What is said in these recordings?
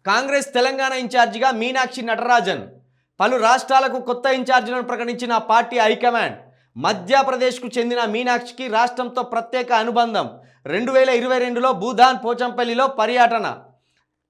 కాంగ్రెస్ తెలంగాణ ఇన్ఛార్జిగా మీనాక్షి నటరాజన్. పలు రాష్ట్రాలకు కొత్త ఇన్ఛార్జీలను ప్రకటించిన పార్టీ హైకమాండ్. మధ్యప్రదేశ్కు చెందిన మీనాక్షికి రాష్ట్రంతో ప్రత్యేక అనుబంధం. 2022లో భూదాన్ పోచంపల్లిలో పర్యటన.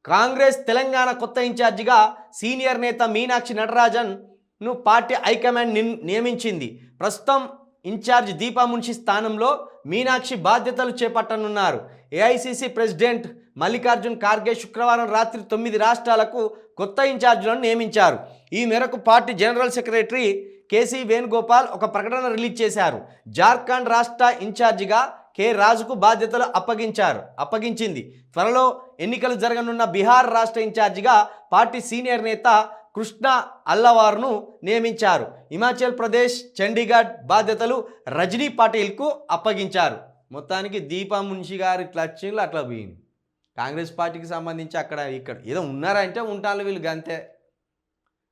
కాంగ్రెస్ తెలంగాణ కొత్త ఇన్ఛార్జిగా సీనియర్ నేత మీనాక్షి నటరాజన్ను పార్టీ హైకమాండ్ నియమించింది. ప్రస్తుతం ఇన్ఛార్జ్ దీపా మున్షి స్థానంలో మీనాక్షి బాధ్యతలు చేపట్టనున్నారు. ఏఐసిసి ప్రెసిడెంట్ మల్లికార్జున్ ఖార్గే శుక్రవారం రాత్రి 9 రాష్ట్రాలకు కొత్త ఇన్ఛార్జీలను నియమించారు. ఈ మేరకు party general secretary KC Venugopal ఒక ప్రకటన రిలీజ్ చేశారు. జార్ఖండ్ రాష్ట్ర ఇన్ఛార్జిగా కె రాజుకు బాధ్యతలు అప్పగించింది. త్వరలో ఎన్నికలు జరగనున్న బీహార్ రాష్ట్ర ఇన్ఛార్జిగా పార్టీ సీనియర్ నేత కృష్ణ అల్లవార్ను నియమించారు. హిమాచల్ ప్రదేశ్, చండీగఢ్ బాధ్యతలు రజనీ పాటిల్కు అప్పగించారు. మొత్తానికి దీపా మున్షి గారి క్లచ్చింగ్లు అట్లా పోయింది. కాంగ్రెస్ పార్టీకి సంబంధించి అక్కడ ఇక్కడ ఏదో ఉన్నారంటే ఉంటారు వీళ్ళు గంతే.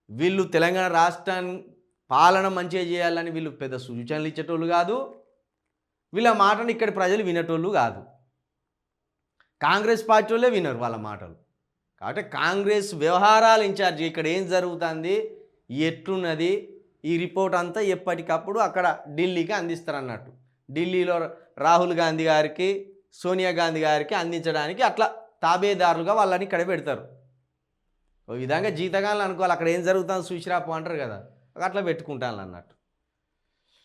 వీళ్ళు తెలంగాణ రాష్ట్రాన్ని పాలన మంచిగా చేయాలని వీళ్ళు పెద్ద సూచనలు ఇచ్చేటోళ్ళు కాదు. వీళ్ళ మాటను ఇక్కడ ప్రజలు వినేటోళ్ళు కాదు. కాంగ్రెస్ పార్టీ వాళ్ళే వినరు వాళ్ళ మాటలు. కాబట్టి కాంగ్రెస్ వ్యవహారాల ఇన్ఛార్జి ఇక్కడ ఏం జరుగుతుంది, ఎట్లున్నది, ఈ రిపోర్ట్ అంతా ఎప్పటికప్పుడు అక్కడ ఢిల్లీకి అందిస్తారు అన్నట్టు. ఢిల్లీలో రాహుల్ గాంధీ గారికి, సోనియా గాంధీ గారికి అందించడానికి అట్లా తాబేదారులుగా వాళ్ళని ఇక్కడ పెడతారు. ఓ విధంగా జీతగాళ్ళు అనుకోవాలి. అక్కడ ఏం జరుగుతుందో చూసిరాపు అంటారు కదా, అట్లా పెట్టుకుంటాను అన్నట్టు.